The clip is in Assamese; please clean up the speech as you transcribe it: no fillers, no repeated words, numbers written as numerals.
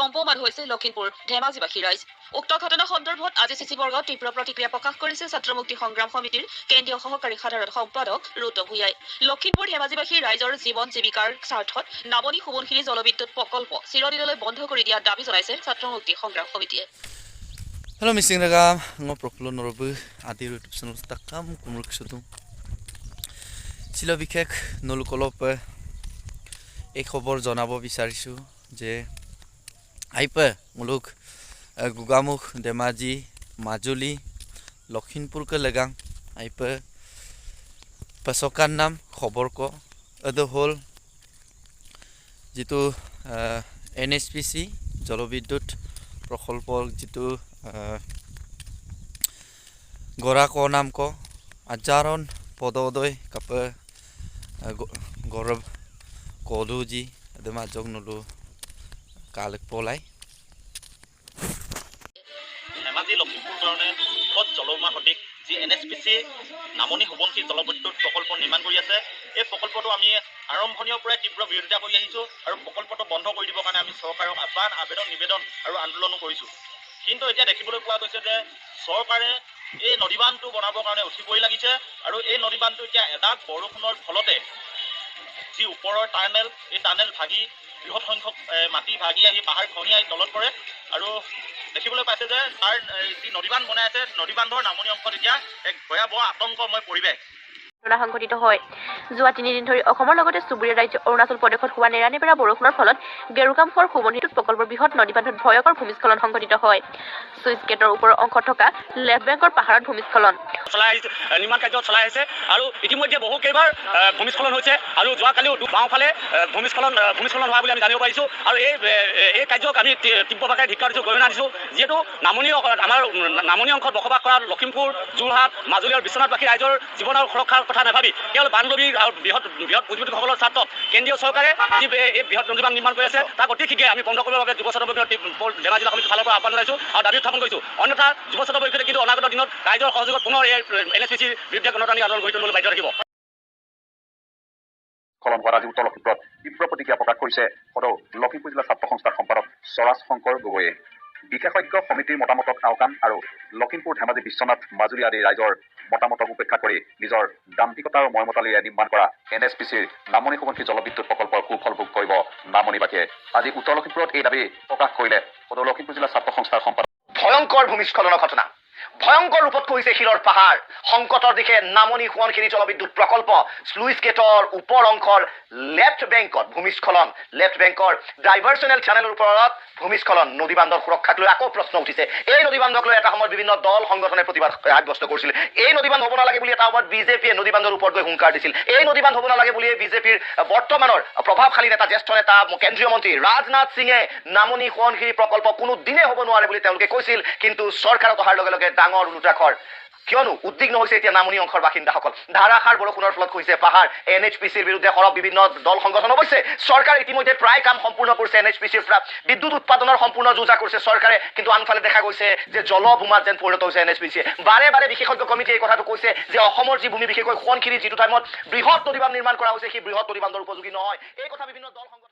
কম্পমান হৈছে লখিমপুৰ ধেমাজিবাসী ৰাইজ। উক্ত ঘটনা সন্দৰ্ভত আজি চিচিবৰ্গত তীব্ৰ প্ৰতিক্ৰিয়া প্ৰকাশ কৰিছে ছাত্ৰ মুক্তি সংগ্ৰাম সমিতিৰ কেন্দ্ৰীয় সহকাৰী সাধাৰণ সম্পাদক ৰুদ্ৰ ভূঞাই। লখিমপুৰ ধেমাজিবাসী ৰাইজৰ জীৱন জীৱিকাৰ স্বাৰ্থত নামনি সোৱণশিৰি জলবিদ্যুৎ প্ৰকল্প চিৰদিনলৈ বন্ধ কৰি দিয়াৰ দাবী জনাইছে ছাত্ৰ মুক্তি সংগ্ৰাম সমিতিয়ে। Halo missing ragam ngoproklo norobu adi YouTube channel takam kumruk sudum silo bikhek nolukolop এই খবৰ জনাব বিচাৰিছো যে আইপে মুলুক গুগামুখ ধেমাজি মাজুলী লখিমপুৰকে লেগাং আইপে পাছকাৰ নাম খবৰ ক এদ হল যেটো NHPC জলবিদ্যুৎ প্ৰকল্পৰ যেটো গৰা ক নাম ক আজাৰন পদোদয় কাপে গৌৰব কলুজি এদমা জগ নলু কালক পলাই ধেমাজি লখিমপুৰ কাৰণে বৃহৎ জলমা সঠিক যি NHPC নামনি সোৱণশিৰি জলবিদ্যুৎ প্ৰকল্প নিৰ্মাণ কৰি আছে। এই প্ৰকল্পটো আমি আৰম্ভণিৰ পৰাই তীব্ৰ বিৰোধিতা কৰি আহিছোঁ আৰু প্ৰকল্পটো বন্ধ কৰি দিবৰ কাৰণে আমি চৰকাৰক আবেদন নিবেদন আৰু আন্দোলনো কৰিছোঁ। কিন্তু এতিয়া দেখিবলৈ পোৱা গৈছে যে চৰকাৰে এই নদীবান্ধটো বনাবৰ কাৰণে উঠিবই লাগিছে আৰু এই নদীবান্ধটো এতিয়া এজাক বৰষুণৰ ফলতে যি ওপৰৰ টানেল এই টানেল ভাগি বৃহৎ সংখ্যক মাটি ভাগি আহি পাহাৰ খহি আহি তলত পৰে আৰু দেখিবলৈ পাইছে যে তাৰ যি নদীবান্ধ বনাই আছে নদীবান্ধৰ নামনি অংশত এতিয়া এক ভয়াৱহ আতংকময় পৰিৱেশ সংঘটিত হয়। যোৱা 3 দিন ধৰি অসমৰ লগতে চুবুৰীয়া ৰাজ্য অৰুণাচল প্ৰদেশত হোৱা নেৰানেপেৰা বৰষুণৰ ফলত গেৰুকামুখৰ সোৱণশিৰি প্ৰকল্পৰ বৃহৎ নদীবান্ধত ভয়ংকৰ ভূমিস্খলন সংঘটিত হয়। চুইচ গেটৰ ওপৰৰ অংশত থকা লেফ্ট বেংকৰ পাহাৰত ভূমিস্খলন নিৰ্মাণ কাৰ্য চলাই আছে আৰু ইতিমধ্যে বহু কেইবাৰ ভূমিস্খলন হৈছে আৰু যোৱাকালিও বাওঁফালে ভূমিস্খলন হোৱা বুলি আমি জানিব পাৰিছোঁ আৰু এই কাৰ্যক আমি তীব্ৰভাৱে ধিক্কাৰ দিছোঁ, গৰিহণা দিছোঁ। যিহেতু আমাৰ নামনি অংশত বসবাস কৰা লখিমপুৰ, যোৰহাট, মাজুলী আৰু বিশ্বনাথবাসী ৰাইজৰ জীৱনৰ সুৰক্ষাৰ কথা নাভাবি কেৱল বান্ধৱী আৰু বৃহৎ পুঁজিপতিসকলৰ স্বাৰ্থত কেন্দ্ৰীয় চৰকাৰে যি এই বৃহৎ নদীবান্ধ নিৰ্মাণ কৰি আছে তাক অতি শীঘ্ৰে আমি বন্ধ কৰিবৰ বাবে যুৱ ছাত্ৰ ধেমাজি জিলা সমিতিৰ ফালৰ পৰা আহ্বান জনাইছোঁ আৰু দাবী উত্থাপন কৰিছোঁ। অন্যথা যুৱ ছাত্ৰ পৰিষদে কিন্তু অনাগত দিনত ৰাইজৰ সহযোগত পুনৰ এই NHPCৰ বিৰুদ্ধে গণতান্ত্ৰিক আন্দোলন গঢ়ি তুলিবলৈ বাধ্য থাকিব। স্খলন হোৱাত আজি উত্তৰ লখিমপুৰত তীব্ৰ প্ৰতিক্ৰিয়া প্ৰকাশ কৰিছে সদৌ লখিমপুৰ জিলা ছাত্ৰ সংস্থাৰ সম্পাদক স্বৰাজ শংকৰ গগৈয়ে। বিশেষজ্ঞ সমিতিৰ মতামতক আওকাণ আৰু লখিমপুৰ ধেমাজি বিশ্বনাথ মাজুলী আদি ৰাইজৰ মতামতক উপেক্ষা কৰি নিজৰ দাম্ভিকতা আৰু ময়মতালিৰে নিৰ্মাণ কৰা NHPCৰ নামনি সোৱণশিৰি জলবিদ্যুৎ প্ৰকল্পৰ সুফল ভোগ কৰিব নামনিবাসীয়ে। আজি উত্তৰ লখিমপুৰত এই দাবী প্ৰকাশ কৰিলে সদৌ লখিমপুৰ জিলা ছাত্ৰ সংস্থাৰ সম্পাদক। ভয়ংকৰ ভূমিস্খলনৰ ঘটনা, ভয়ংকৰ ৰূপত খহিছে শিলৰ পাহাৰ, সংকটৰ দিশে নামনি সোৱণশিৰি জলবিদ্যুৎ প্ৰকল্প। স্লুইচ গেটৰ ওপৰ অংশৰ লেফ্ট বেংকত ভূমিস্খলন, লেফ্ট বেংকৰ ডাইভাৰ্চনেল চেনেলৰ ওপৰত ভূমিস্খলন। নদীবান্ধৰ সুৰক্ষাক লৈ আকৌ প্ৰশ্ন উঠিছে। এই নদীবান্ধক লৈ এটা সময়ত বিভিন্ন দল সংগঠনে প্ৰতিবাদ সাব্যস্ত কৰিছিল। এই নদীবান্ধ হ'ব নালাগে বুলি এটা সময়ত বিজেপিয়ে নদীবান্ধৰ ওপৰত গৈ হুংকাৰ দিছিল। এই নদীবান্ধ হ'ব নালাগে বুলি বিজেপিৰ বৰ্তমানৰ প্ৰভাৱশালী নেতা, জ্যেষ্ঠ নেতা, কেন্দ্ৰীয় মন্ত্ৰী ৰাজনাথ সিঙে নামনি সোৱণশিৰি প্ৰকল্প কোনো দিনে হ'ব নোৱাৰে বুলি তেওঁলোকে কৈছিল। কিন্তু চৰকাৰত অহাৰ লগে লগে ডাঙৰ ওলোটাখৰ, কিয়নো উদ্বিগ্ন হৈছে এতিয়া নামনি অংশৰ বাসিন্দাসকল। ধাৰাসাৰ বৰষুণৰ ফলত হৈছে পাহাৰ। NHPCৰ বিৰুদ্ধে সৰব বিভিন্ন দল সংগঠন। অৱশ্যে চৰকাৰে ইতিমধ্যে প্ৰায় কাম সম্পূৰ্ণ কৰিছে। NHPCৰ পৰা বিদ্যুৎ উৎপাদনৰ সম্পূৰ্ণ যোজা কৰিছে চৰকাৰে। কিন্তু আনফালে দেখা গৈছে যে জলবোমাত যেন পৰিণত হৈছে NHPCয়ে। বাৰে বাৰে বিশেষজ্ঞ কমিটিয়ে এই কথাটো কৈছে যে অসমৰ যি ভূমি, বিশেষকৈ সোৱণশিৰি যিটো টাইমত বৃহৎ নদীবান্ধ নিৰ্মাণ কৰা হৈছে, সেই বৃহৎ নদীবান্ধৰ উপযোগী নহয়। এই কথা বিভিন্ন দল সংগঠন